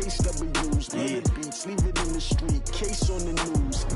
taste of the blues. Murder beats, leave it in the street. Case on the news.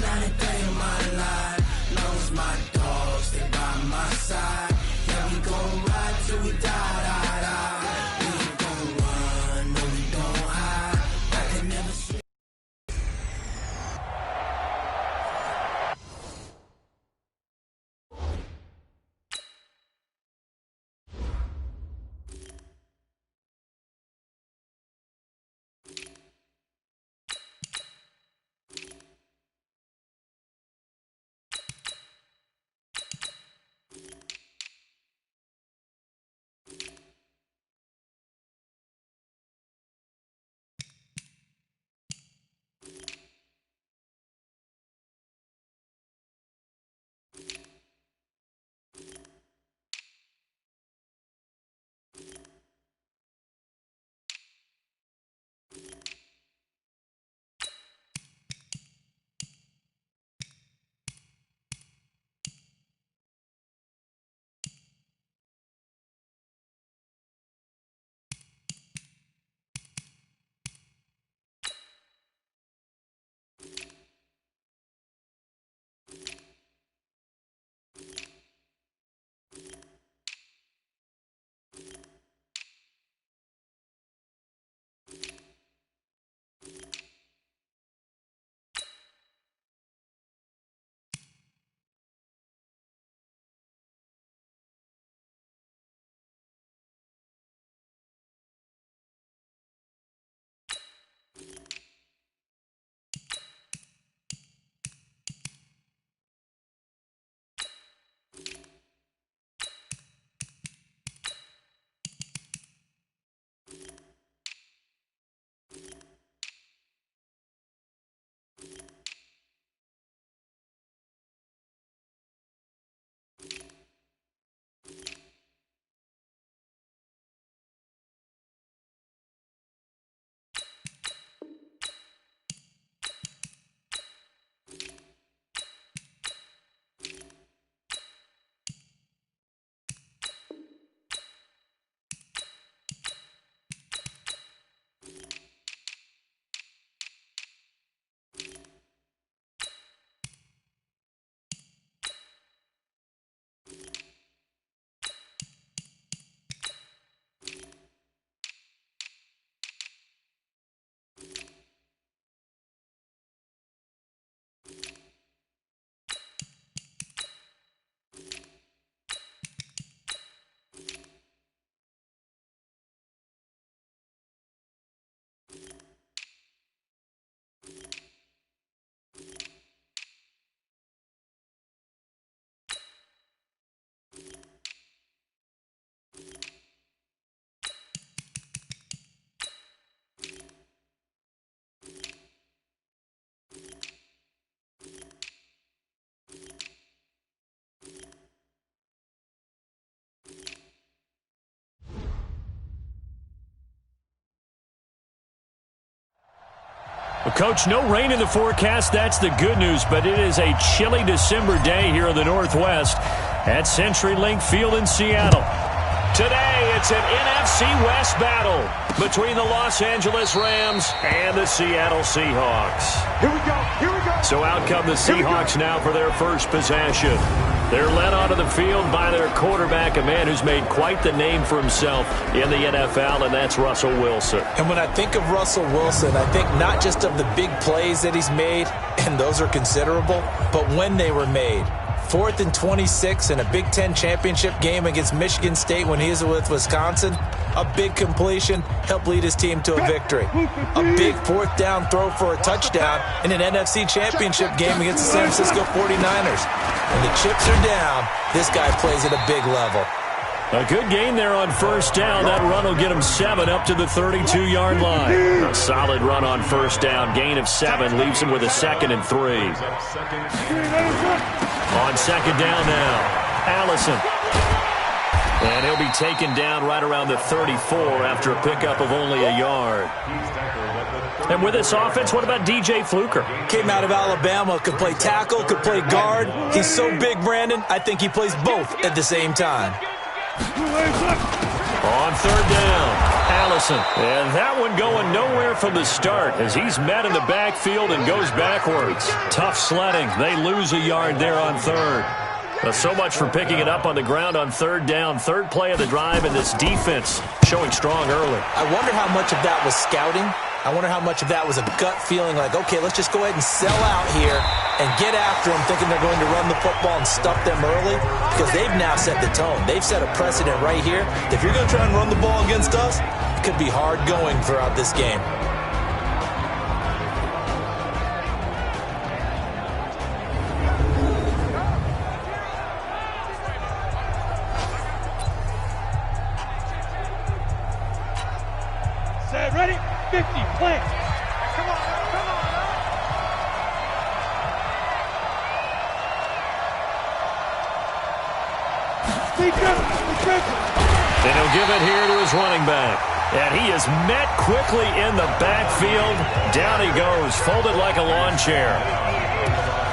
Not a day in my life. Long as my dogs, they by my side. Yeah, we gon' ride till we die. We ain't gon' run, no, we don't hide. I can never switch. Well, Coach, no rain in the forecast. That's the good news, but it is a chilly December day here in the Northwest at CenturyLink Field in Seattle. Today, it's an NFC West battle between the Los Angeles Rams and the Seattle Seahawks. Here we go. Here we go. So out come the Seahawks now for their first possession. They're led onto the field by their quarterback, a man who's made quite the name for himself in the NFL, and that's Russell Wilson. And when I think of Russell Wilson, I think not just of the big plays that he's made, and those are considerable, but when they were made. 4th and 26 in a Big Ten championship game against Michigan State when he was with Wisconsin. A big completion helped lead his team to a victory. A big 4th down throw for a touchdown in an NFC championship game against the San Francisco 49ers. When the chips are down, this guy plays at a big level. A good gain there on first down. That run will get him 7 up to the 32-yard line. A solid run on first down. Gain of 7 leaves him with a 2nd and 3. On second down now, Allison. And he'll be taken down right around the 34 after a pickup of only a yard. And with this offense, what about DJ Fluker? Came out of Alabama, could play tackle, could play guard. He's so big, Brandon, I think he plays both at the same time. On third down, Allison. And that one going nowhere from the start as he's met in the backfield and goes backwards. Tough sledding. They lose a yard there on third. So much for picking it up on the ground on third down. Third play of the drive, and this defense showing strong early. I wonder how much of that was scouting. I wonder how much of that was a gut feeling like, okay, let's just go ahead and sell out here and get after them, thinking they're going to run the football and stuff them early, because they've now set the tone. They've set a precedent right here. If you're going to try and run the ball against us, it could be hard going throughout this game. Ready? 50, play. Come on, come on. Then he'll give it here to his running back. And he is met quickly in the backfield. Down he goes, folded like a lawn chair.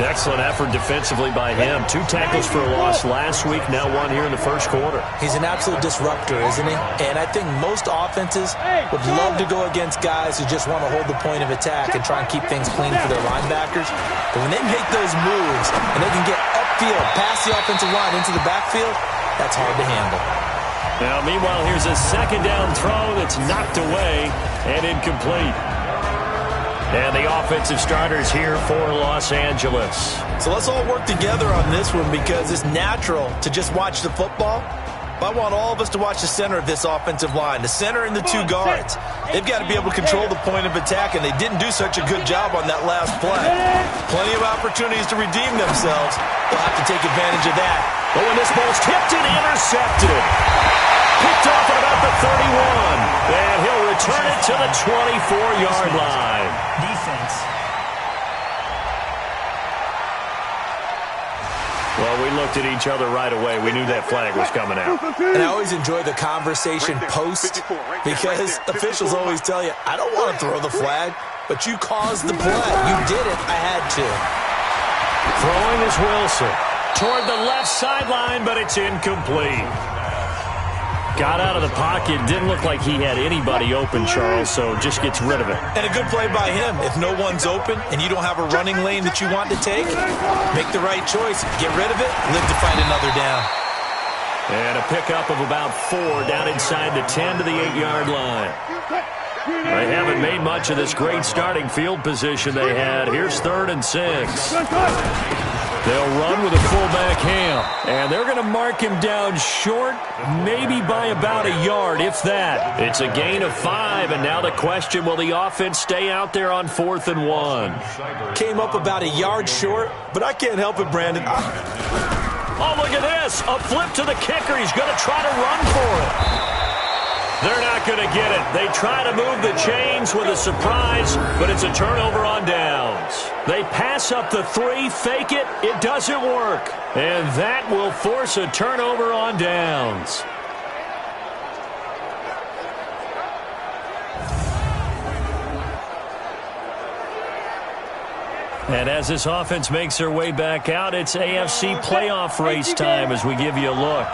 Excellent effort defensively by him. 2 tackles for a loss last week, now 1 here in the first quarter. He's an absolute disruptor, isn't he? And I think most offenses would love to go against guys who just want to hold the point of attack and try and keep things clean for their linebackers. But when they make those moves and they can get upfield, past the offensive line into the backfield, that's hard to handle. Now, meanwhile, here's a second down throw that's knocked away and incomplete. And the offensive starters here for Los Angeles. So let's all work together on this one because it's natural to just watch the football. But I want all of us to watch the center of this offensive line, the center and the 2 guards. They've got to be able to control the point of attack, and they didn't do such a good job on that last play. Plenty of opportunities to redeem themselves. They'll have to take advantage of that. But when this ball's tipped and intercepted. Picked off at about the 31. And he'll return it to the 24-yard line. Defense. Well, we looked at each other right away. We knew that flag was coming out. And I always enjoy the conversation post because officials always tell you, I don't want to throw the flag, but you caused the play. You did it. I had to. Throwing is Wilson. Toward the left sideline, but it's incomplete. Got out of the pocket. Didn't look like he had anybody open, Charles, so just gets rid of it. And a good play by him. If no one's open and you don't have a running lane that you want to take, make the right choice. Get rid of it. Live to fight another down. And a pickup of about 4 down inside the 10 to the 8-yard line. They haven't made much of this great starting field position they had. Here's 3rd and 6. They'll run with a fullback Ham. And they're going to mark him down short, maybe by about a yard, if that. It's a gain of 5, and now the question, will the offense stay out there on 4th and 1? Came up about a yard short, but I can't help it, Brandon. Oh, look at this. A flip to the kicker. He's going to try to run for it. They're not going to get it. They try to move the chains with a surprise, but it's a turnover on downs. They pass up the 3, fake it. It doesn't work. And that will force a turnover on downs. And as this offense makes their way back out, it's AFC playoff race time as we give you a look.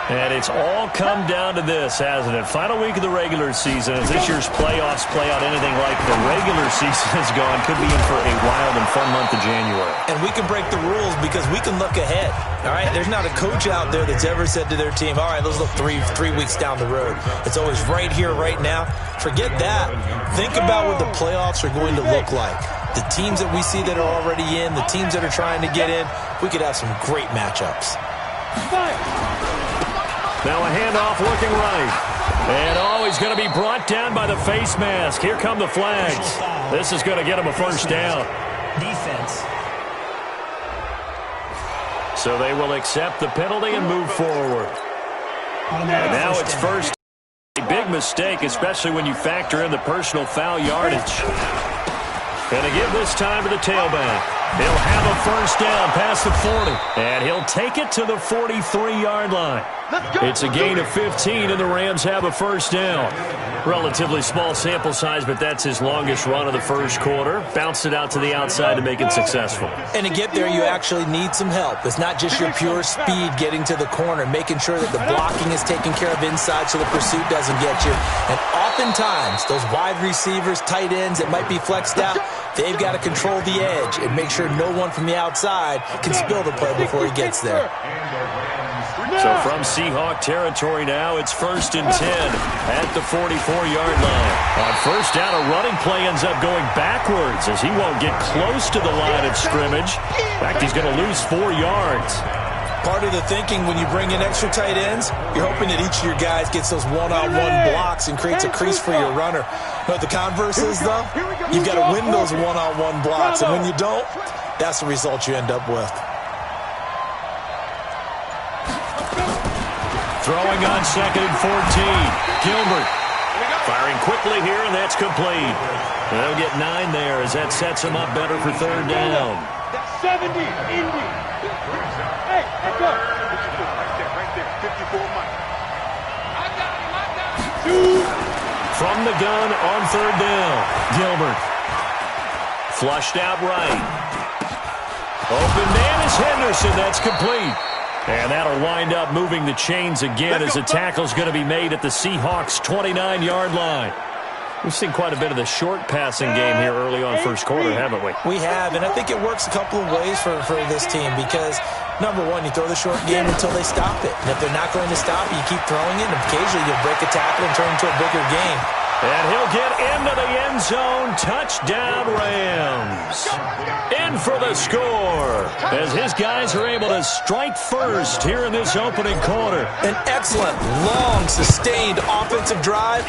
And it's all come down to this, hasn't it? Final week of the regular season. As this year's playoffs play out anything like the regular season has gone, could be in for a wild and fun month of January. And we can break the rules because we can look ahead. All right, there's not a coach out there that's ever said to their team, all right, let's look three weeks down the road. It's always right here, right now. Forget that. Think about what the playoffs are going to look like. The teams that we see that are already in, the teams that are trying to get in, we could have some great matchups. Now a handoff looking right. And he's going to be brought down by the face mask. Here come the flags. This is going to get him a first down. Defense. So they will accept the penalty and move forward. And now it's first. A big mistake, especially when you factor in the personal foul yardage. Going to give this time to the tailback. He'll have a first down past the 40. And he'll take it to the 43-yard line. It's a gain of 15, and the Rams have a first down. Relatively small sample size, but that's his longest run of the first quarter. Bounced it out to the outside to make it successful. And to get there, you actually need some help. It's not just your pure speed getting to the corner, making sure that the blocking is taken care of inside so the pursuit doesn't get you. And oftentimes, those wide receivers, tight ends that might be flexed out, they've got to control the edge and make sure no one from the outside can spill the play before he gets there. So from Seahawk territory now, it's 1st and 10 at the 44-yard line. On first down, a running play ends up going backwards as he won't get close to the line of scrimmage. In fact, he's going to lose 4 yards. Part of the thinking when you bring in extra tight ends, you're hoping that each of your guys gets those one-on-one blocks and creates a crease for your runner. But the converse is, though, you've got to win those one-on-one blocks. And when you don't, that's the result you end up with. Throwing on 2nd and 14. Gilbert firing quickly here, and that's complete. They'll get 9 there as that sets him up better for 3rd down. That's 70, Indy. Hey, let's go. Right there, 54 Mike. I got him. From the gun on 3rd down. Gilbert. Flushed out right. Open man is Henderson. That's complete. And that'll wind up moving the chains again as the tackle's going to be made at the Seahawks' 29-yard line. We've seen quite a bit of the short passing game here early on first quarter, haven't we? We have, and I think it works a couple of ways for this team because, number one, you throw the short game until they stop it. And if they're not going to stop it, you keep throwing it, and occasionally you'll break a tackle and turn it into a bigger game. And he'll get into the end zone. Touchdown, Rams. In for the score as his guys are able to strike first here in this opening quarter. An excellent, long, sustained offensive drive.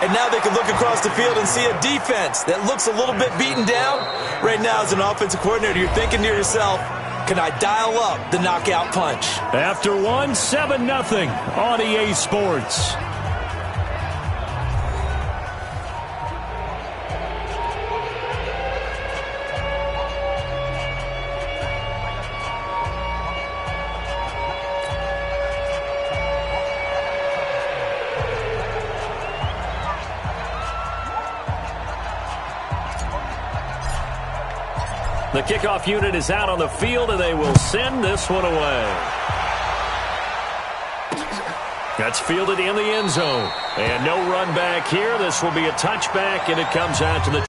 And now they can look across the field and see a defense that looks a little bit beaten down. Right now, as an offensive coordinator, you're thinking to yourself, can I dial up the knockout punch? After one, 7-0 on EA Sports. The kickoff unit is out on the field, and they will send this one away. That's fielded in the end zone. And no run back here. This will be a touchback, and it comes out to the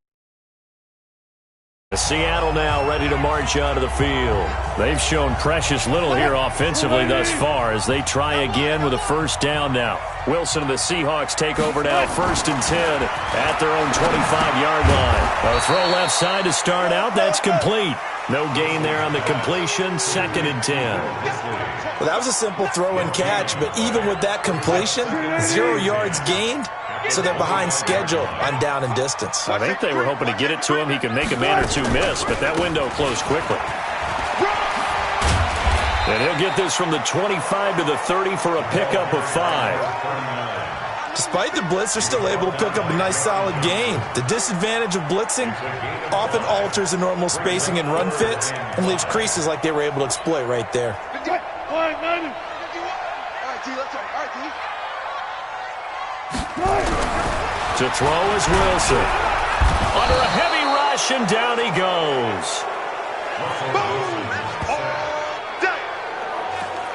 Seattle now ready to march out of the field. They've shown precious little here offensively thus far as they try again with a first down now. Wilson and the Seahawks take over now 1st and 10 at their own 25-yard line. A throw left side to start out. That's complete. No gain there on the completion. 2nd and 10. Well, that was a simple throw and catch, but even with that completion, 0 yards gained. So they're behind schedule on down and distance. I think they were hoping to get it to him. He could make a man or two miss, but that window closed quickly. And he'll get this from the 25 to the 30 for a pickup of 5. Despite the blitz, they're still able to pick up a nice solid gain. The disadvantage of blitzing often alters the normal spacing and run fits and leaves creases like they were able to exploit right there. To throw is Wilson. Under a heavy rush, and down he goes.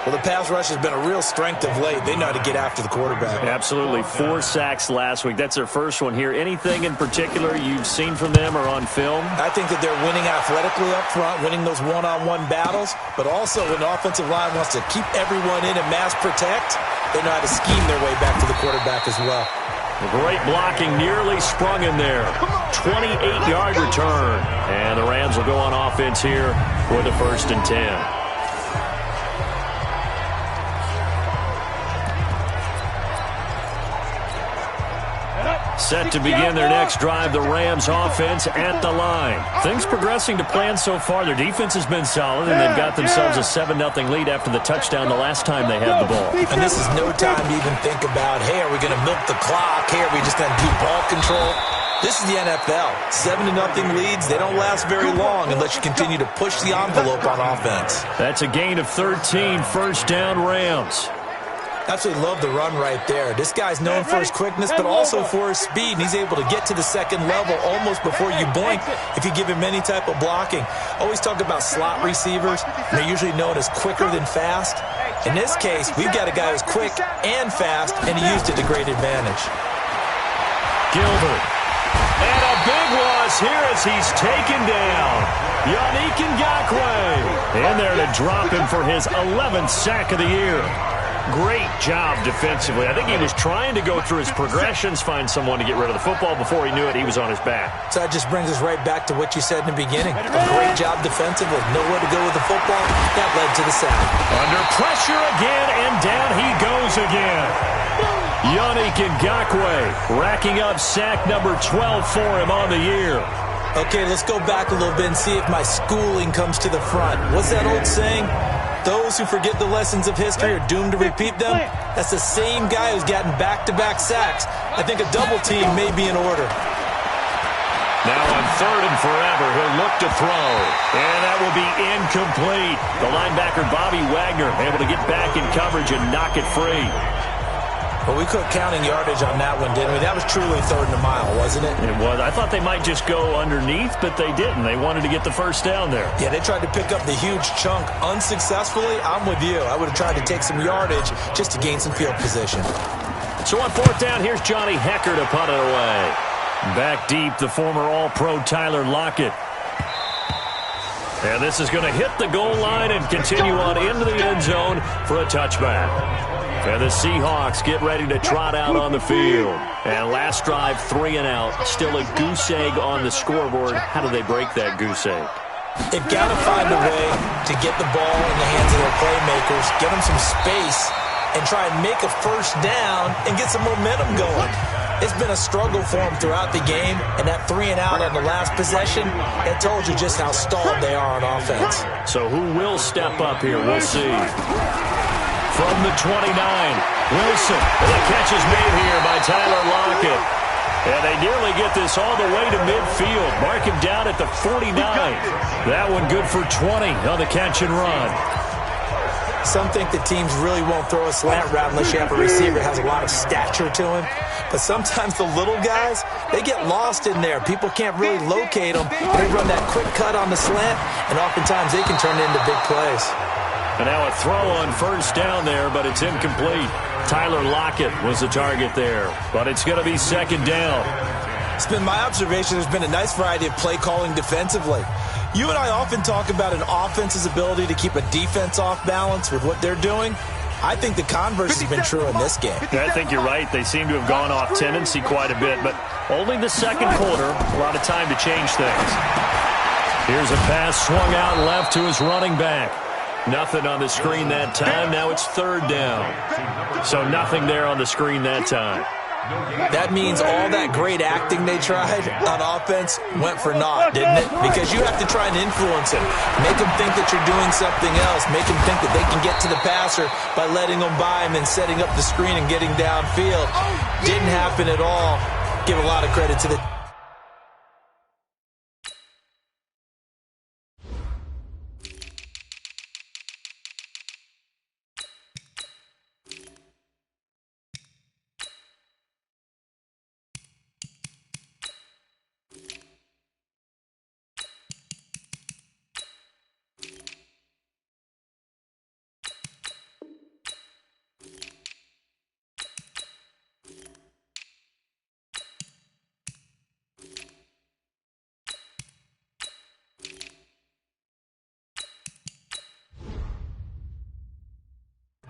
Well, the pass rush has been a real strength of late. They know how to get after the quarterback. Absolutely. 4 sacks last week. That's their first one here. Anything in particular you've seen from them or on film? I think that they're winning athletically up front, winning those one-on-one battles, but also when the offensive line wants to keep everyone in and mass protect, they know how to scheme their way back to the quarterback as well. Great blocking, nearly sprung in there. 28-yard return. And the Rams will go on offense here for the 1st and 10. Set to begin their next drive, the Rams offense at the line. Things progressing to plan so far. Their defense has been solid, and they've got themselves a 7-0 lead after the touchdown the last time they had the ball. And this is no time to even think about, hey, are we going to milk the clock? Hey, are we just going to do ball control? This is the NFL. 7-0 leads, they don't last very long unless you continue to push the envelope on offense. That's a gain of 13, first down Rams. Absolutely love the run right there. This guy's known for his quickness, but also for his speed. And he's able to get to the second level almost before you blink if you give him any type of blocking. Always talk about slot receivers. They're usually known as quicker than fast. In this case, we've got a guy who's quick and fast, and he used it to great advantage. Gilbert. And a big loss here as he's taken down. Yannick Ngakoue in there to drop him for his 11th sack of the year. Great job defensively. I think he was trying to go through his progressions, find someone to get rid of the football. Before he knew it, he was on his back. So that just brings us right back to what you said in the beginning. A great job defensively. Nowhere to go with the football. That led to the sack. Under pressure again, and down he goes again. Yannick Ngakoue racking up sack number 12 for him on the year. Okay, let's go back a little bit and see if my schooling comes to the front. What's that old saying? Those who forget the lessons of history are doomed to repeat them. That's the same guy who's gotten back-to-back sacks. I think a double team may be in order. Now on 3rd and forever, he'll look to throw. And that will be incomplete. The linebacker, Bobby Wagner, able to get back in coverage and knock it free. Well, we quit counting yardage on that one, didn't we? That was truly 3rd and a mile, wasn't it? It was. I thought they might just go underneath, but they didn't. They wanted to get the first down there. Yeah, they tried to pick up the huge chunk unsuccessfully. I'm with you. I would have tried to take some yardage just to gain some field position. So on 4th down, here's Johnny Hecker to punt it away. Back deep, the former All-Pro Tyler Lockett. And this is going to hit the goal line and continue on into the end zone for a touchback. And the Seahawks get ready to trot out on the field. And last drive, 3 and out. Still a goose egg on the scoreboard. How do they break that goose egg? They've got to find a way to get the ball in the hands of their playmakers, get them some space, and try and make a first down and get some momentum going. It's been a struggle for them throughout the game, and that 3 and out on the last possession, it told you just how stalled they are on offense. So who will step up here? We'll see. From the 29, Wilson. And the catch is made here by Tyler Lockett. And they nearly get this all the way to midfield. Mark him down at the 49. That one good for 20 on the catch and run. Some think that teams really won't throw a slant route unless you have a receiver that has a lot of stature to him. But sometimes the little guys, they get lost in there. People can't really locate them. They run that quick cut on the slant, and oftentimes they can turn it into big plays. And now a throw on first down there, but it's incomplete. Tyler Lockett was the target there, but it's going to be 2nd down. It's been my observation there's been a nice variety of play calling defensively. You and I often talk about an offense's ability to keep a defense off balance with what they're doing. I think the converse has been true in this game. I think you're right. They seem to have gone off tendency quite a bit, but only the 2nd quarter, a lot of time to change things. Here's a pass swung out left to his running back. Nothing on the screen that time. Now it's 3rd down. So nothing there on the screen that time. That means all that great acting they tried on offense went for naught, didn't it? Because you have to try and influence him. Make him think that you're doing something else. Make him think that they can get to the passer by letting him by him and setting up the screen and getting downfield. Didn't happen at all. Give a lot of credit to the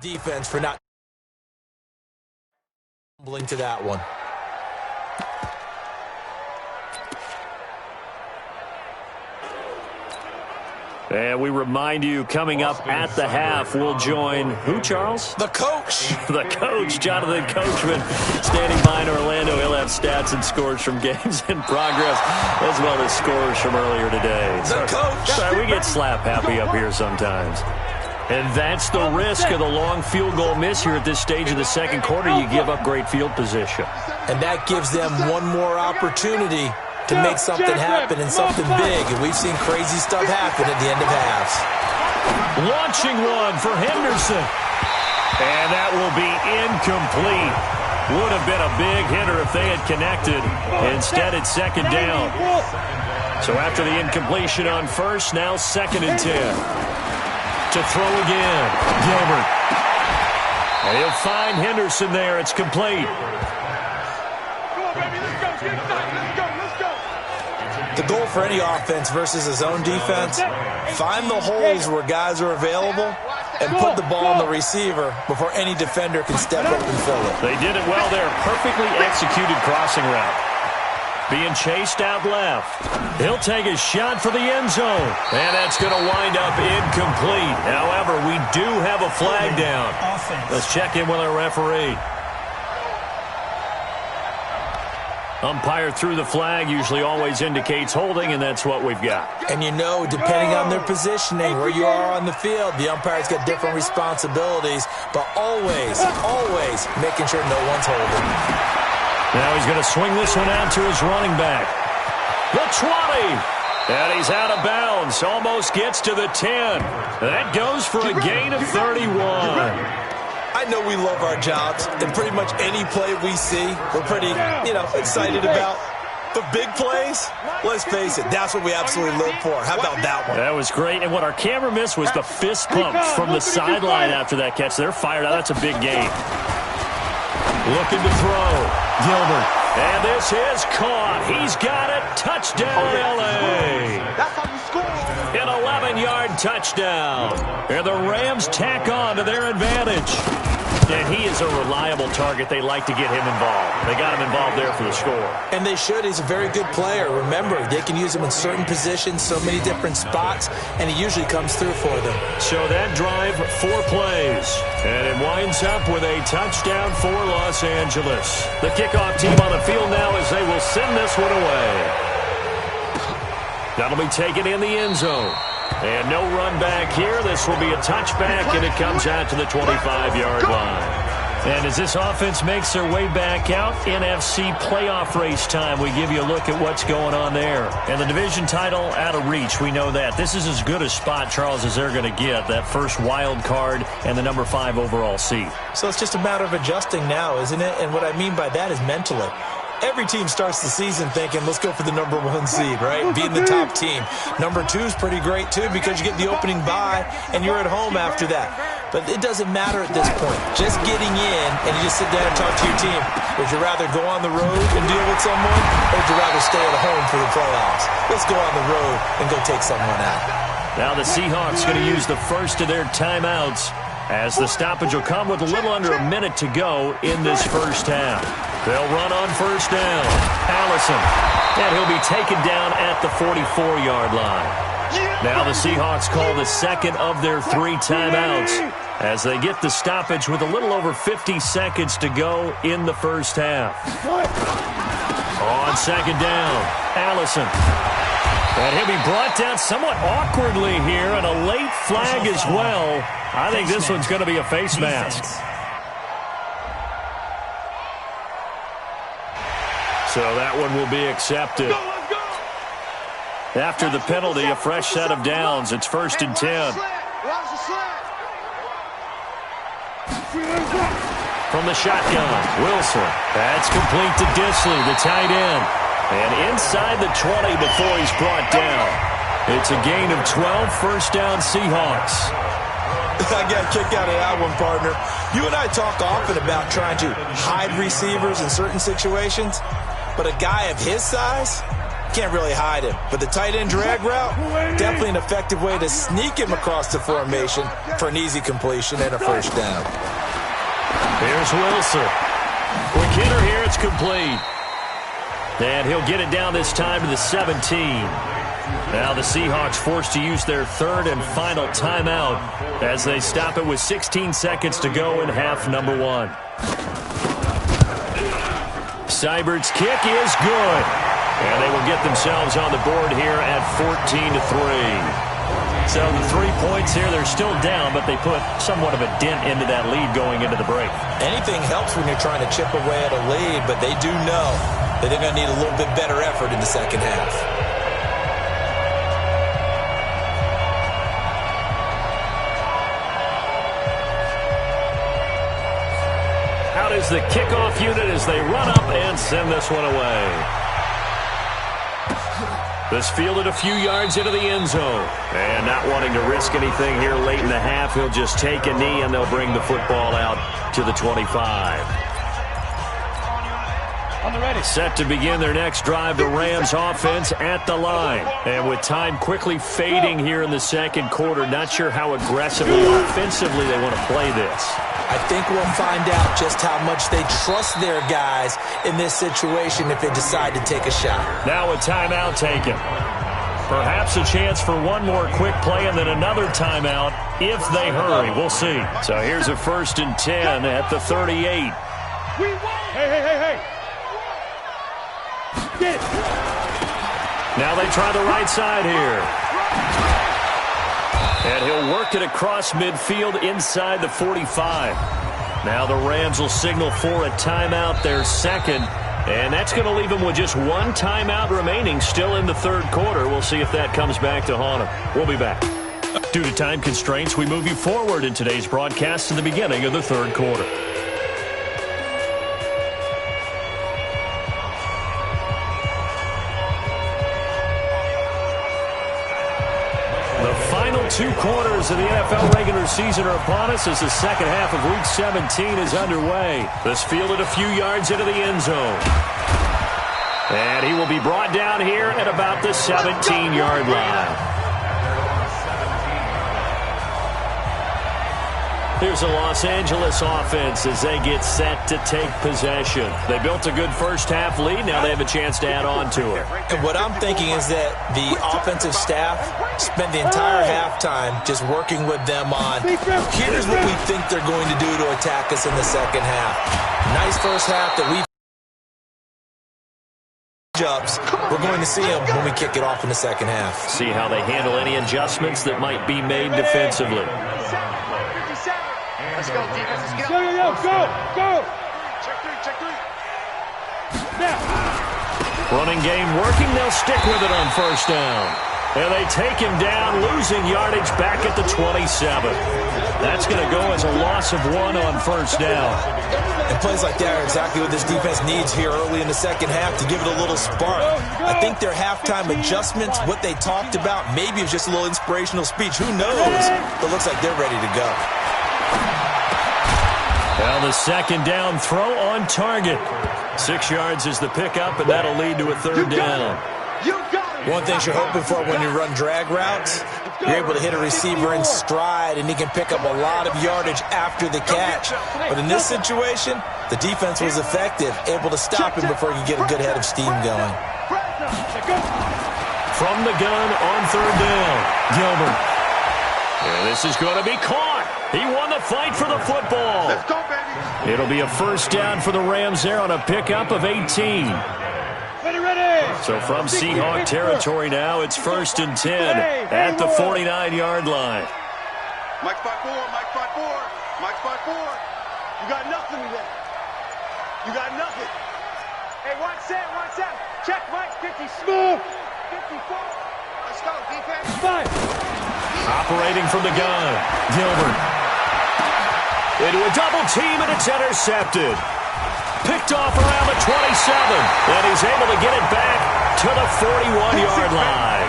defense for not fumbling to that one. And we remind you, coming up at the half, we'll join who, Charles? The coach. The coach, Jonathan Coachman, standing by in Orlando. He'll have stats and scores from games in progress, as well as scores from earlier today. The coach. Sorry, we get slap happy up here sometimes. And that's the risk of the long field goal miss here at this stage of the second quarter. You give up great field position. And that gives them one more opportunity to make something happen and something big. And we've seen crazy stuff happen at the end of halves. Launching one for Henderson. And that will be incomplete. Would have been a big hitter if they had connected. Instead, it's second down. So after the incompletion on first, now 2nd and 10. To throw again, Gilbert. And he'll find Henderson there. It's complete. The goal for any offense versus his own defense, find the holes where guys are available and put the ball on the receiver before any defender can step up and fill it. They did it well there. Perfectly executed crossing route. Being chased out left. He'll take a shot for the end zone. And that's going to wind up incomplete. However, we do have a flag down. Let's check in with our referee. Umpire threw the flag, usually always indicates holding, and that's what we've got. And you know, depending on their positioning, where you are on the field, the umpire's got different responsibilities, but always, always making sure no one's holding. Now he's going to swing this one out to his running back. The 20. And he's out of bounds. Almost gets to the 10. That goes for a gain of 31. I know we love our jobs, and pretty much any play we see, we're pretty, excited about. But big plays, let's face it, that's what we absolutely live for. How about that one? That was great. And what our camera missed was the fist pump from the sideline after that catch. They're fired out. That's a big gain. Looking to throw. Gilbert. And this is caught. He's got it. Touchdown, L.A. That's how you score. An 11-yard touchdown. And the Rams tack on to their advantage. And he is a reliable target. They like to get him involved. They got him involved there for the score. And they should. He's a very good player. Remember, they can use him in certain positions, so many different spots, and he usually comes through for them. So that drive, 4 plays. And it winds up with a touchdown for Los Angeles. The kickoff team on the field now as they will send this one away. That'll be taken in the end zone. And no run back here. This will be a touchback, and it comes out to the 25-yard line. And as this offense makes their way back out, NFC playoff race time, we give you a look at what's going on there. And the division title out of reach, we know that. This is as good a spot, Charles, as they're going to get. That first wild card and the number 5 overall seed. So it's just a matter of adjusting now, isn't it? And what I mean by that is mentally. Every team starts the season thinking, let's go for the number 1 seed, right? Being the top team. Number 2 is pretty great, too, because you get the opening bye, and you're at home after that. But it doesn't matter at this point. Just getting in, and you just sit down and talk to your team. Would you rather go on the road and deal with someone, or would you rather stay at home for the playoffs? Let's go on the road and go take someone out. Now the Seahawks going to use the first of their timeouts, as the stoppage will come with a little under a minute to go in this first half. They'll run on first down. Allison. And he'll be taken down at the 44-yard line. Now the Seahawks call the second of their 3 timeouts as they get the stoppage with a little over 50 seconds to go in the first half. On second down, Allison. And he'll be brought down somewhat awkwardly here, and a late flag as well. I think this one's going to be a face mask. So that one will be accepted. After the penalty, a fresh set of downs. It's 1st and 10. From the shotgun, Wilson. That's complete to Disley, the tight end. And inside the 20 before he's brought down. It's a gain of 12, first down Seahawks. I got a kick out of that one, partner. You and I talk often about trying to hide receivers in certain situations, but a guy of his size can't really hide him. But the tight end drag route, definitely an effective way to sneak him across the formation for an easy completion and a first down. Here's Wilson. Quick hitter here, it's complete. And he'll get it down this time to the 17. Now the Seahawks forced to use their third and final timeout as they stop it with 16 seconds to go in half number 1. Seibert's kick is good. And they will get themselves on the board here at 14-3. So the 3 points here, they're still down, but they put somewhat of a dent into that lead going into the break. Anything helps when you're trying to chip away at a lead, but they do know that they're going to need a little bit better effort in the second half. Out is the kickoff unit as they run up and send this one away. This fielded a few yards into the end zone. And not wanting to risk anything here late in the half, he'll just take a knee and they'll bring the football out to the 25. On the ready. Set to begin their next drive, the Rams offense at the line. And with time quickly fading here in the second quarter, not sure how aggressively, offensively they want to play this. I think we'll find out just how much they trust their guys in this situation if they decide to take a shot. Now a timeout taken. Perhaps a chance for one more quick play and then another timeout if they hurry. We'll see. So here's a 1st and 10 at the 38. Hey. Get it. Now they try the right side here. And he'll work it across midfield inside the 45. Now the Rams will signal for a timeout, their second. And that's going to leave them with just one timeout remaining still in the third quarter. We'll see if that comes back to haunt them. We'll be back. Due to time constraints, we move you forward in today's broadcast to the beginning of the third quarter. The final 2 quarters of the NFL regular season are upon us as the second half of Week 17 is underway. This fielded a few yards into the end zone. And he will be brought down here at about the 17-yard line. Here's a Los Angeles offense as they get set to take possession. They built a good first half lead. Now they have a chance to add on to it. And what I'm thinking is that the offensive staff spent the entire halftime just working with them on, here's what we think they're going to do to attack us in the second half. Nice first half that we've ups. We're going to see them when we kick it off in the second half. See how they handle any adjustments that might be made defensively. Let's go, defense. Let's go. Check three. Now. Running game working. They'll stick with it on first down. And they take him down, losing yardage back at the 27. That's going to go as a loss of 1 on first down. And plays like that are exactly what this defense needs here early in the second half to give it a little spark. I think their halftime adjustments, what they talked about, maybe it was just a little inspirational speech. Who knows? But it looks like they're ready to go. Well, the second down throw on target. 6 yards is the pickup, and that'll lead to a third down. One thing you're hoping for when you run drag routes, you're able to hit a receiver in stride, and he can pick up a lot of yardage after the catch. But in this situation, the defense was effective, able to stop him before he could get a good head of steam going. From the gun on third down, Gilbert. And this is going to be caught. He won the fight for the football. Let's go, baby. It'll be a first down for the Rams there on a pickup of 18. Ready. So from Seahawk territory now, it's 1st and 10 at the 49-yard line. Mike 5-4. You got nothing today. You got nothing. Hey, one set. Check, Mike. 50 smooth. 54. Let's go, defense. 5. Operating from the gun, Gilbert. Into a double team, and it's intercepted. Picked off around the 27, and he's able to get it back to the 41-yard line.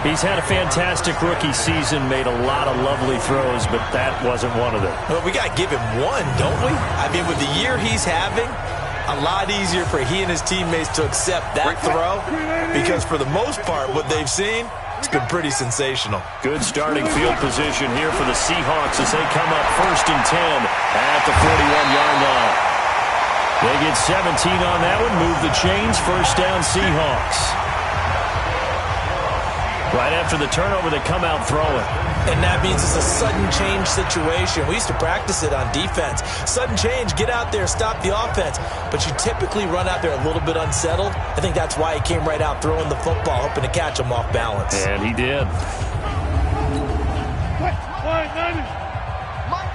He's had a fantastic rookie season, made a lot of lovely throws, but that wasn't one of them. Well, we got to give him one, don't we? I mean, with the year he's having, a lot easier for he and his teammates to accept that throw, because for the most part, what they've seen, it's been pretty sensational. Good starting field position here for the Seahawks as they come up 1st and 10 at the 41-yard line. They get 17 on that one. Move the chains. First down, Seahawks. Right after the turnover, they come out throwing. And that means it's a sudden change situation. We used to practice it on defense. Sudden change, get out there, stop the offense. But you typically run out there a little bit unsettled. I think that's why he came right out throwing the football, hoping to catch him off balance. And he did. Mike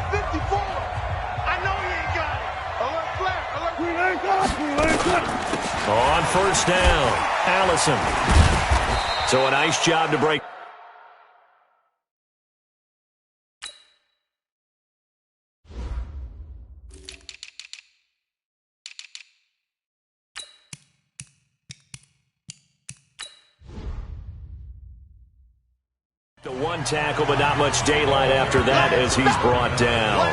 54. I know he ain't got it. Alert flare. Alert. We ain't got it. On first down, Allison. So a nice job to break. The one tackle, but not much daylight after that as he's brought down.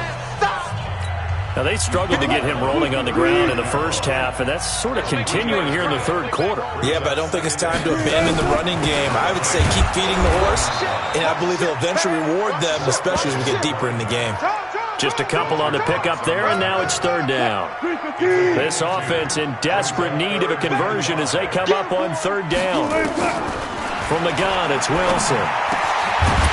Now, they struggled to get him rolling on the ground in the first half, and that's sort of continuing here in the third quarter. Yeah, but I don't think it's time to abandon the running game. I would say keep feeding the horse, and I believe he'll eventually reward them, especially as we get deeper in the game. Just a couple on the pickup there, and now it's third down. This offense in desperate need of a conversion as they come up on third down. From the gun, it's Wilson.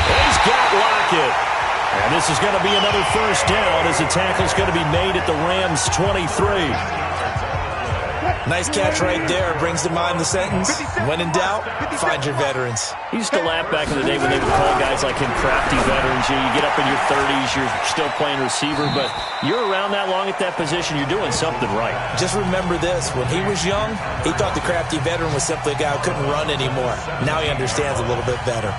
He's got Lockett. And this is going to be another first down as the tackle's going to be made at the Rams' 23. Nice catch right there. Brings to mind the sentence, when in doubt, find your veterans. He used to laugh back in the day when they would call guys like him crafty veterans. You get up in your 30s, you're still playing receiver, but you're around that long at that position, you're doing something right. Just remember this. When he was young, he thought the crafty veteran was simply a guy who couldn't run anymore. Now he understands a little bit better.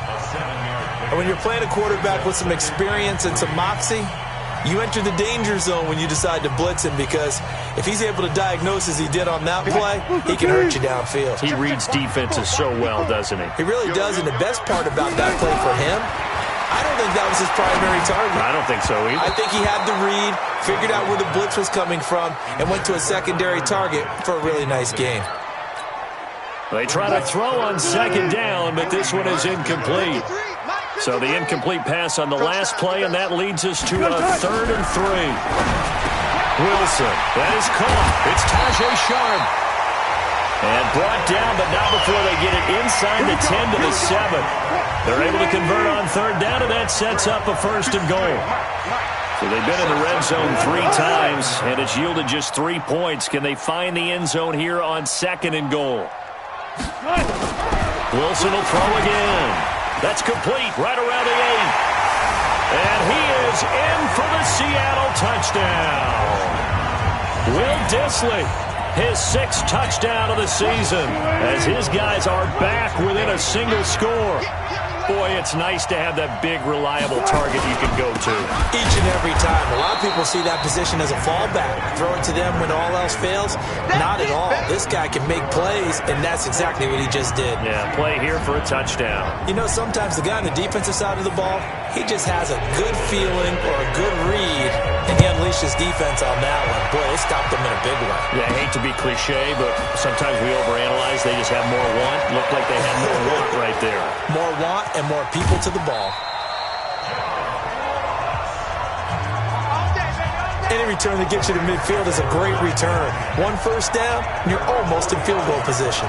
And when you're playing a quarterback with some experience and some moxie, you enter the danger zone when you decide to blitz him, because if he's able to diagnose as he did on that play, he can hurt you downfield. He reads defenses so well, doesn't he? He really does, and the best part about that play for him, I don't think that was his primary target. I don't think so either. I think he had the read, figured out where the blitz was coming from, and went to a secondary target for a really nice game. They try to throw on second down, but this one is incomplete. So the incomplete pass on the last play, and that leads us to a 3rd and 3. Wilson, that is caught. It's Tajay Sharp. And brought down, but not before they get it inside the 10 to the 7. They're able to convert on third down, and that sets up a 1st and goal. So they've been in the red zone 3 times, and it's yielded just 3 points. Can they find the end zone here on 2nd and goal? Wilson will throw again. That's complete right around the 8. And he is in for the Seattle touchdown. Will Dissly, his 6th touchdown of the season, as his guys are back within a single score. Boy, it's nice to have that big, reliable target you can go to. Each and every time. A lot of people see that position as a fallback. Throw it to them when all else fails. Not at all. This guy can make plays, and that's exactly what he just did. Yeah, play here for a touchdown. You know, sometimes the guy on the defensive side of the ball, he just has a good feeling or a good read, and he unleashed his defense on that one. Boy, they stopped them in a big way. Yeah, I hate to be cliche, but sometimes we overanalyze. They just have more want. Looked like they had more want right there. More want and more people to the ball. Any return that gets you to midfield is a great return. 1 first down, and you're almost in field goal position.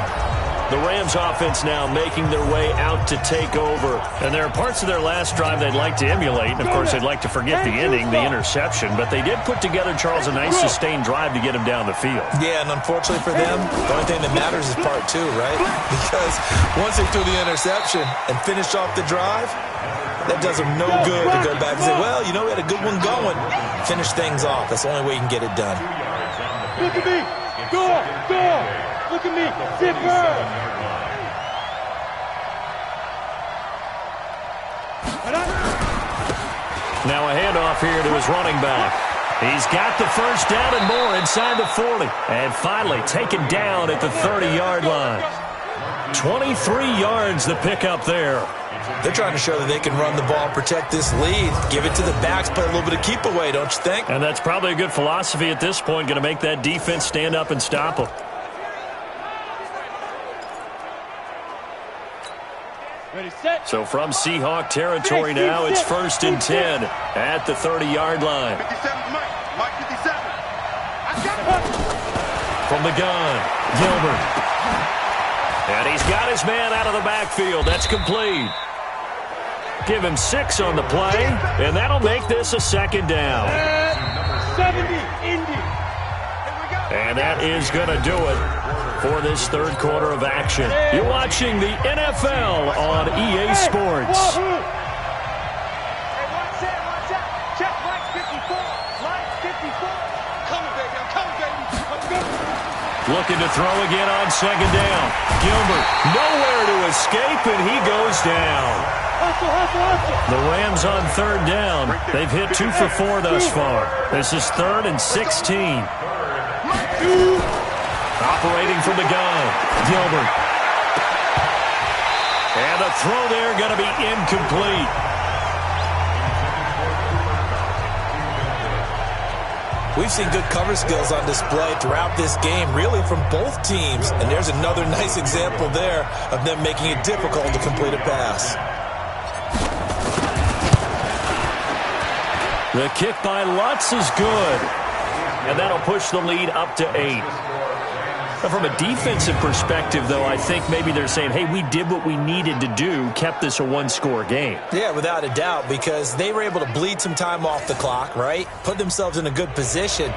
The Rams offense now making their way out to take over. And there are parts of their last drive they'd like to emulate. And, of course, they'd like to forget the ending, the interception. But they did put together, Charles, a nice sustained drive to get him down the field. Yeah, and unfortunately for them, the only thing that matters is part 2, right? Because once they threw the interception and finished off the drive, that does them no good to go back and say, well, you know, we had a good one going. Finish things off. That's the only way you can get it done. Look at me. Go. Look at me. Zipper. Now a handoff here to his running back. He's got the first down and more inside the 40. And finally taken down at the 30-yard line. 23 yards the pickup there. They're trying to show that they can run the ball, protect this lead, give it to the backs, play a little bit of keep away, don't you think? And that's probably a good philosophy at this point, going to make that defense stand up and stop them. So from Seahawk territory now, it's 1st and 10 at the 30-yard line. 57, Mike 57. I got it. from the gun. Gilbert. And he's got his man out of the backfield. That's complete. Give him 6 on the play, and that'll make this a second down. 70, Indy. And that is going to do it for this third quarter of action. You're watching the NFL on EA Sports. Hey, watch that. Check Mike 54. Mike 54. Coming, baby. I'm coming, baby. I'm good. Looking to throw again on second down. Gilbert, nowhere to escape, and he goes down. The Rams on third down. They've hit 2 for 4 thus far. This is 3rd and 16. Operating from the gun. Gilbert. And the throw there going to be incomplete. We've seen good cover skills on display throughout this game, really from both teams. And there's another nice example there of them making it difficult to complete a pass. The kick by Lutz is good. And that'll push the lead up to 8. But from a defensive perspective, though, I think maybe they're saying, hey, we did what we needed to do, kept this a one-score game. Yeah, without a doubt, because they were able to bleed some time off the clock, right? Put themselves in a good position,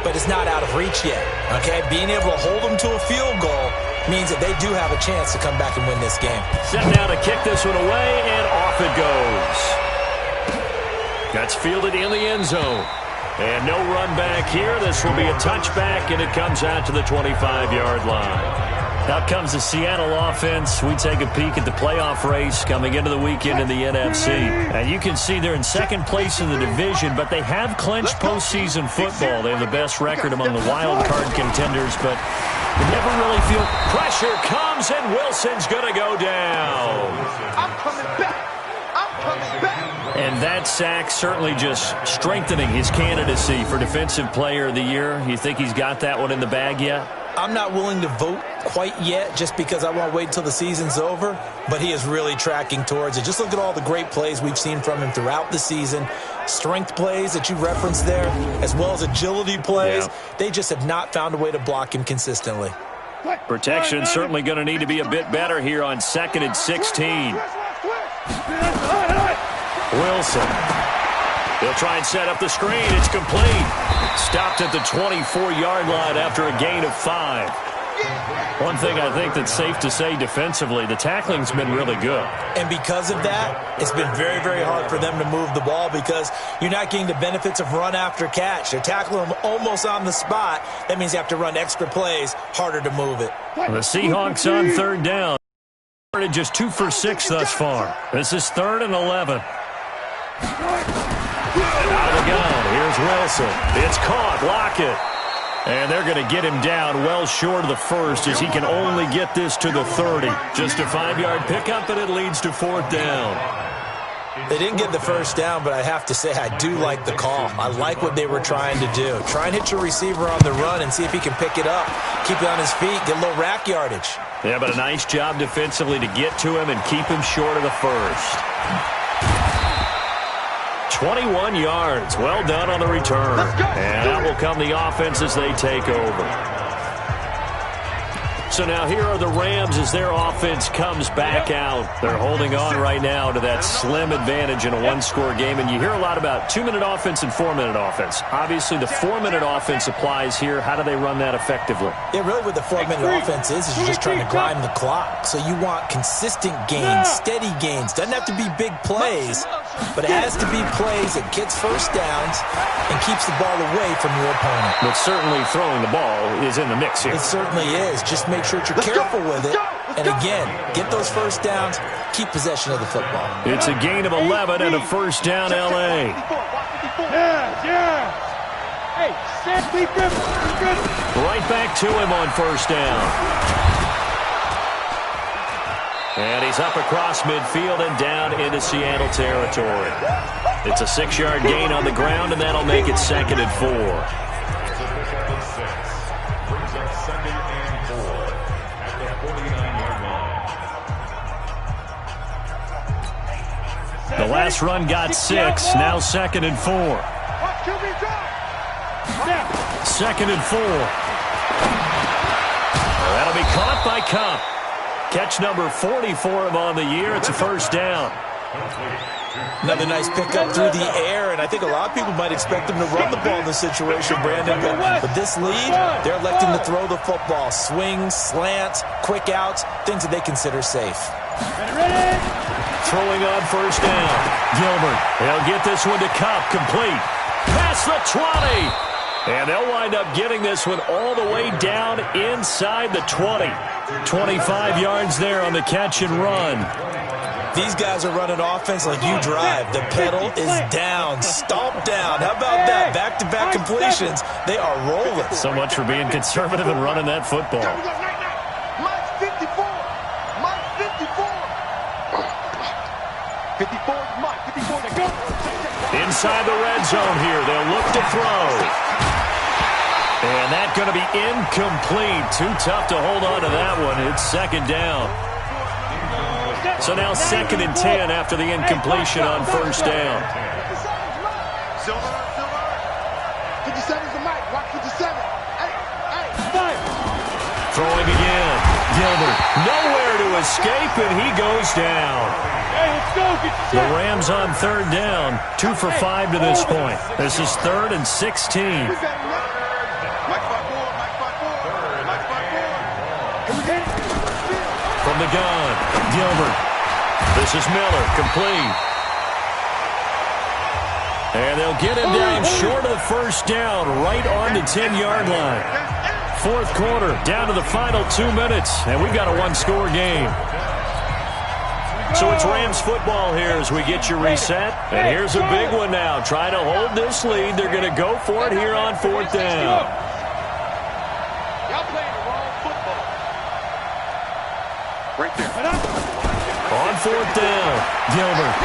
but it's not out of reach yet, okay? Being able to hold them to a field goal means that they do have a chance to come back and win this game. Set now to kick this one away, and off it goes. That's fielded in the end zone. And no run back here. This will be a touchback, and it comes out to the 25-yard line. Out comes the Seattle offense. We take a peek at the playoff race coming into the weekend in the NFC. And you can see they're in second place in the division, but they have clinched postseason football. They have the best record among the wild card contenders, but they never really feel pressure comes, and Wilson's going to go down. I'm coming back. And that sack certainly just strengthening his candidacy for Defensive Player of the Year. You think he's got that one in the bag yet? I'm not willing to vote quite yet just because I want to wait until the season's over, but he is really tracking towards it. Just look at all the great plays we've seen from him throughout the season. Strength plays that you referenced there, as well as agility plays. Yeah. They just have not found a way to block him consistently. Protection certainly going to need to be a bit better here on 2nd and 16. Wilson. He'll try and set up the screen. It's complete. Stopped at the 24-yard line after a gain of 5. One thing I think that's safe to say defensively, the tackling's been really good. And because of that, it's been very, very hard for them to move the ball because you're not getting the benefits of run after catch. They're tackling them almost on the spot. That means you have to run extra plays, harder to move it. The Seahawks on third down. Just 2 for 6 thus far. This is 3rd and 11. Out of the gun. Here's Wilson. It's caught. Lockett. And they're going to get him down well short of the first as he can only get this to the 30. Just a 5-yard pickup, and it leads to 4th down. They didn't get the first down, but I have to say I do like the call. I like what they were trying to do. Try and hit your receiver on the run and see if he can pick it up. Keep it on his feet. Get a little rack yardage. Yeah, but a nice job defensively to get to him and keep him short of the first. 21 yards. Well done on the return. And out will come the offense as they take over. So now here are the Rams as their offense comes back out. They're holding on right now to that slim advantage in a one-score game. And you hear a lot about 2-minute offense and 4-minute offense. Obviously, the 4-minute offense applies here. How do they run that effectively? Yeah, really what the 4-minute offense is you're just trying to grind the clock. So you want consistent gains, steady gains. Doesn't have to be big plays, but it has to be plays that gets first downs and keeps the ball away from your opponent. But certainly throwing the ball is in the mix here. It certainly is. Just make sure that you're careful with it. And again, get those first downs, keep possession of the football. It's a gain of 11 and a first down, L.A. Hey, set, be good. Right back to him on first down. And he's up across midfield and down into Seattle territory. It's a 6-yard gain on the ground, and that'll make it 2nd and 4. The last run got 6, now 2nd and 4. 2nd and 4. Caught by Cup. Catch number 40 for him on the year. It's a first down. Another nice pickup through the air, and I think a lot of people might expect him to run the ball in this situation, Brandon. But with this lead, they're electing to throw the football. Swings, slants, quick outs, things that they consider safe. Throwing on first down. Gilbert. They'll get this one to Cup. Complete. Past the 20. And they'll wind up getting this one all the way down inside the 20. 25 yards there on the catch and run. These guys are running offense like you drive. The pedal is down, stomp down. How about that? Back-to-back completions. They are rolling. So much for being conservative and running that football. Mike 54. Mike 54. 54 is Mike. 54 to go. Inside the red zone here. They'll look to throw. And that's going to be incomplete. Too tough to hold on to that one. It's second down. So now 2nd and 10 after the incompletion on first down. Silver. 57's the Mike. Watch 57. Hey. Throwing again. Gilbert. Nowhere to escape, and he goes down. Hey, let's go. The Rams on 3rd down. 2 for 5 to this point. This is 3rd and 16. From the gun, Gilbert. This is Miller, complete. And they'll get him down short of the first down, right on the 10-yard line. 4th quarter, down to the final 2 minutes, and we've got a one-score game. So it's Rams football here as we get you reset. And here's a big one now. Trying to hold this lead. They're going to go for it here on 4th down. Y'all playing the wrong football. Right there. On 4th down, Gilbert.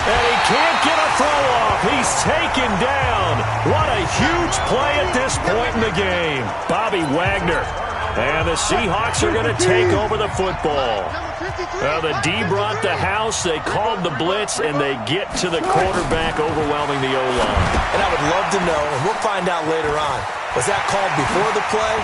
And he can't get a throw off. He's taken down. What a huge play at this point in the game. Bobby Wagner. And the Seahawks are going to take over the football. The D brought the house. They called the blitz, and they get to the quarterback, overwhelming the O-line. And I would love to know, and we'll find out later on, was that called before the play,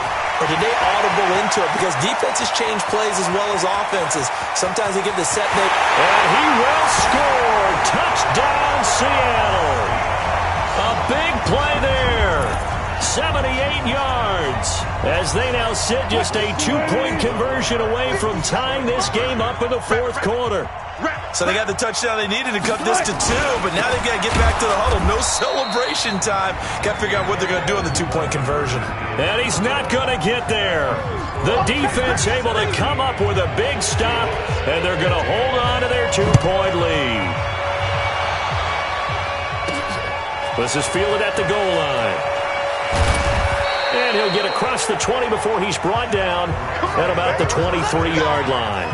or did they audible into it? Because defenses change plays as well as offenses. Sometimes they get the set. And he will score. Touchdown, Seattle. A big play there. 78 yards. As they now sit just a 2-point conversion away from tying this game up in the 4th quarter. So they got the touchdown they needed to cut this to 2, but now they've got to get back to the huddle. No celebration time. Got to figure out what they're going to do on the 2-point conversion. And he's not going to get there. The defense able to come up with a big stop, and they're going to hold on to their 2-point lead. This is fielded at the goal line. And he'll get across the 20 before he's brought down at about the 23-yard line.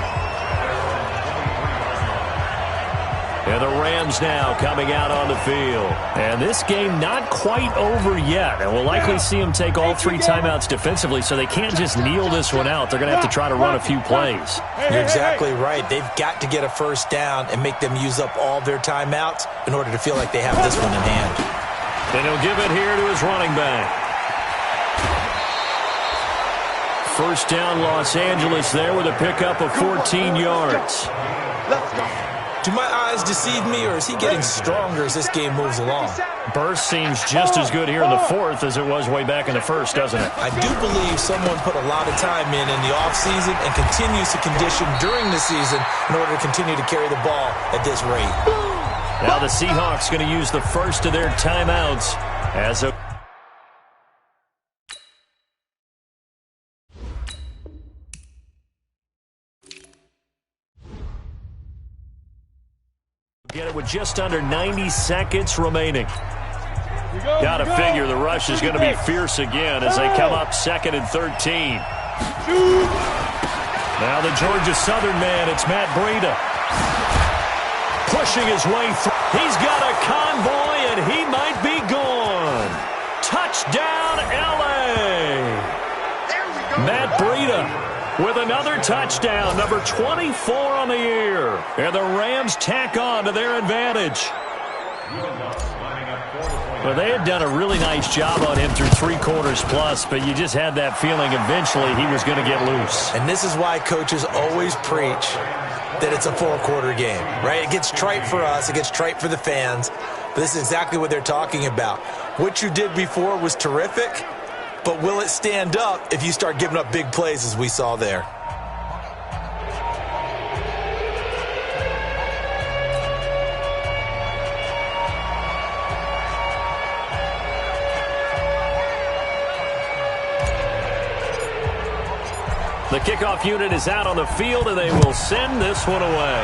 And the Rams now coming out on the field. And this game not quite over yet. And we'll likely see them take all 3 timeouts defensively, so they can't just kneel this one out. They're going to have to try to run a few plays. You're exactly right. They've got to get a first down and make them use up all their timeouts in order to feel like they have this one in hand. And he'll give it here to his running back. First down, Los Angeles there with a pickup of 14 yards. Let's go. Do my eyes deceive me, or is he getting stronger as this game moves along? Burst seems just as good here in the 4th as it was way back in the 1st, doesn't it? I do believe someone put a lot of time in the offseason and continues to condition during the season in order to continue to carry the ball at this rate. Now the Seahawks going to use the first of their timeouts as a... Get it with just under 90 seconds remaining. Got to figure the rush is going to be fierce again as they come up 2nd and 13. Now the Georgia Southern man, it's Matt Breida. Pushing his way through. He's got a convoy, and he might be gone. Touchdown, L.A. Matt Breida with another touchdown, number 24 on the year. And the Rams tack on to their advantage. Well, they had done a really nice job on him through 3 quarters plus, but you just had that feeling eventually he was going to get loose. And this is why coaches always preach that it's a 4-quarter game, right? It gets trite for us. It gets trite for the fans. But this is exactly what they're talking about. What you did before was terrific, but will it stand up if you start giving up big plays as we saw there? The kickoff unit is out on the field, and they will send this one away.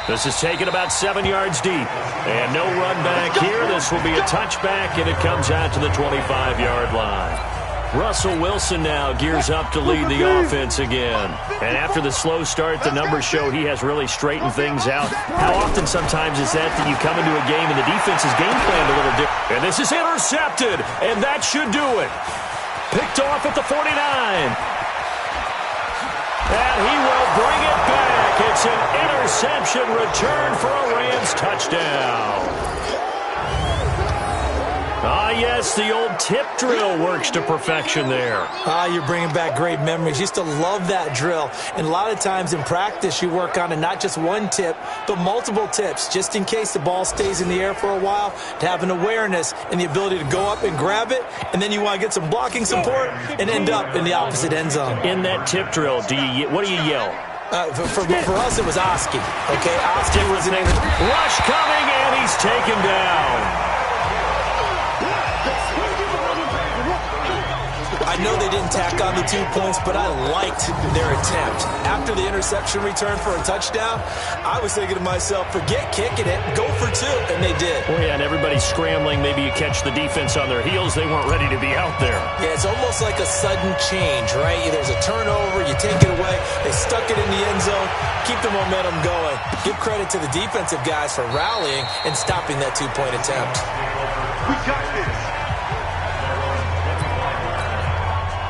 This is taken about 7 yards deep. And no run back here. This will be a touchback, and it comes out to the 25-yard line. Russell Wilson now gears up to lead the offense again. And after the slow start, the numbers show he has really straightened things out. How often sometimes is that you come into a game and the defense is game planned a little different. And this is intercepted, and that should do it. Picked off at the 49. And he will bring it back. It's an interception return for a Rams touchdown. Ah, yes, the old tip drill works to perfection there. Ah, you're bringing back great memories. Used to love that drill. And a lot of times in practice, you work on it, not just one tip, but multiple tips, just in case the ball stays in the air for a while, to have an awareness and the ability to go up and grab it, and then you want to get some blocking support and end up in the opposite end zone. In that tip drill, what do you yell? For us, it was Oski. Okay, Oski was in it. Rush coming, and he's taken down. I know they didn't tack on the 2 points, but I liked their attempt. After the interception return for a touchdown, I was thinking to myself, forget kicking it, go for 2, and they did. Oh, yeah, and everybody's scrambling. Maybe you catch the defense on their heels. They weren't ready to be out there. Yeah, it's almost like a sudden change, right? There's a turnover, you take it away, they stuck it in the end zone, keep the momentum going. Give credit to the defensive guys for rallying and stopping that 2-point attempt. We got this.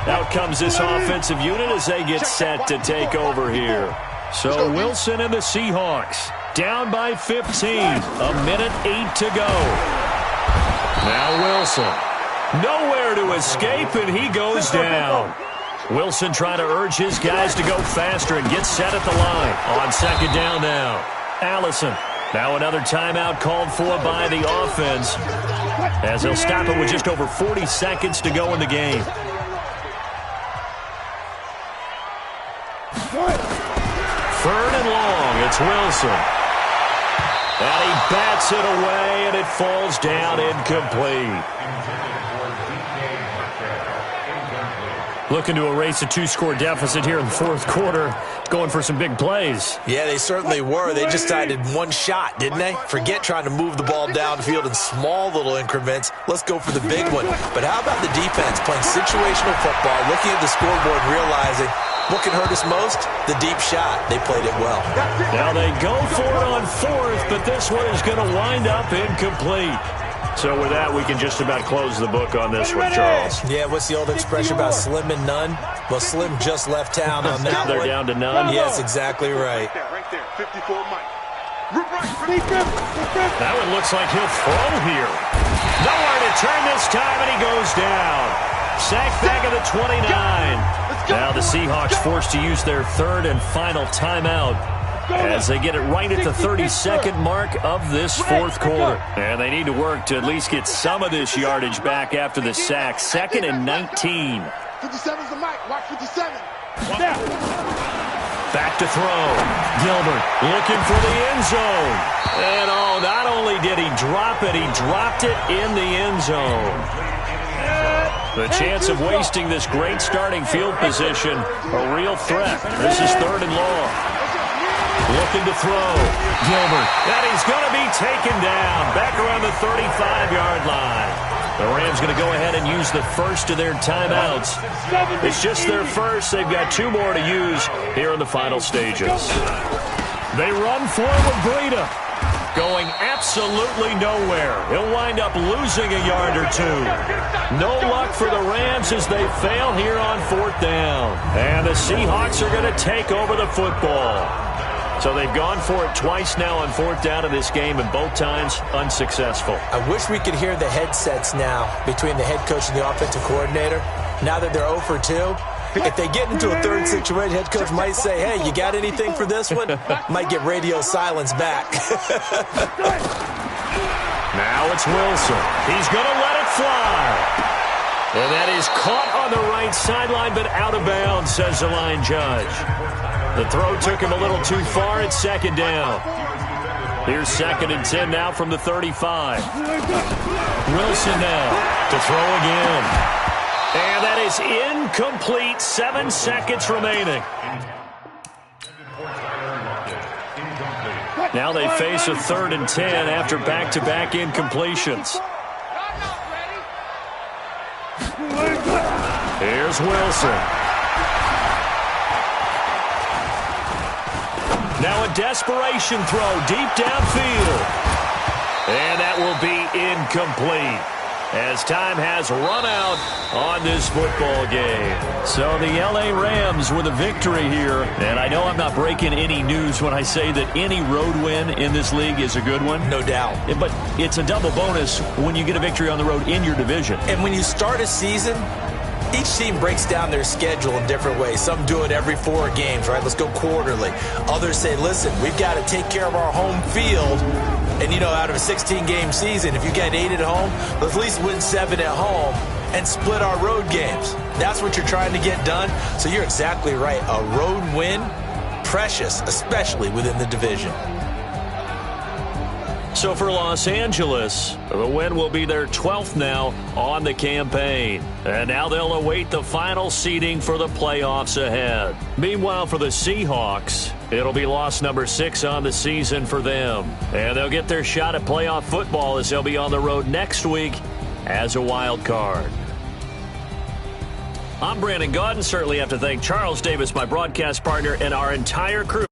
Out comes this offensive unit as they get set to take over here. So Wilson and the Seahawks down by 15. A minute 8 to go. Now Wilson. Nowhere to escape, and he goes down. Wilson trying to urge his guys to go faster and get set at the line. On second down now. Allison. Now another timeout called for by the offense, as they'll stop it with just over 40 seconds to go in the game. Third and long, it's Wilson. And he bats it away, and it falls down incomplete. Looking to erase a 2-score deficit here in the fourth quarter, going for some big plays. Yeah, they certainly were. They just decided one shot, didn't they? Forget trying to move the ball downfield in small little increments. Let's go for the big one. But how about the defense playing situational football, looking at the scoreboard and realizing what can hurt us most? The deep shot. They played it well. Now they go for it on fourth, but this one is going to wind up incomplete. So with that, we can just about close the book on this one, Charles. Yeah, what's the old expression about slim and none? Well, Slim just left town on that They're one. down to none? Yes, exactly right. Right there, 54 Mike. That one looks like he'll throw here. Nowhere to turn this time, and he goes down. Sacked back at the 29. Now the Seahawks forced to use their third and final timeout as they get it right at the 32nd mark of this fourth quarter. And they need to work to at least get some of this yardage back after the sack. 2nd and 19. 57's the mic. Watch 57. Back to throw. Gilbert looking for the end zone. And oh, not only did he drop it, he dropped it in the end zone. The chance of wasting this great starting field position, a real threat. This is 3rd and long. Looking to throw. Gilbert. And he's going to be taken down. Back around the 35-yard line. The Rams going to go ahead and use the first of their timeouts. It's just their first. They've got 2 more to use here in the final stages. They run for it with Breida. Going absolutely nowhere. He'll wind up losing a yard or 2. No luck for the Rams as they fail here on 4th down. And the Seahawks are going to take over the football. So they've gone for it twice now on 4th down in this game, and both times unsuccessful. I wish we could hear the headsets now between the head coach and the offensive coordinator. Now that they're 0 for 2, if they get into a third situation, head coach might say, hey, you got anything for this one? Might get radio silence back. Now it's Wilson. He's going to let it fly. And that is caught on the right sideline, but out of bounds, says the line judge. The throw took him a little too far. It's 2nd down. Here's 2nd and 10 now from the 35. Wilson now to throw again. And that is incomplete. 7 seconds remaining. Now they face a 3rd and 10 after back-to-back incompletions. Here's Wilson. Now a desperation throw deep downfield. And that will be incomplete as time has run out on this football game. So the L.A. Rams with a victory here. And I know I'm not breaking any news when I say that any road win in this league is a good one. No doubt. But it's a double bonus when you get a victory on the road in your division. And when you start a season, each team breaks down their schedule in different ways. Some do it every 4 games, right? Let's go quarterly. Others say, listen, we've got to take care of our home field. And, you know, out of a 16-game season, if you get 8 at home, let's at least win 7 at home and split our road games. That's what you're trying to get done. So you're exactly right. A road win, precious, especially within the division. So for Los Angeles, the win will be their 12th now on the campaign. And now they'll await the final seeding for the playoffs ahead. Meanwhile, for the Seahawks, it'll be loss number 6 on the season for them. And they'll get their shot at playoff football as they'll be on the road next week as a wild card. I'm Brandon Gaudin. Certainly have to thank Charles Davis, my broadcast partner, and our entire crew.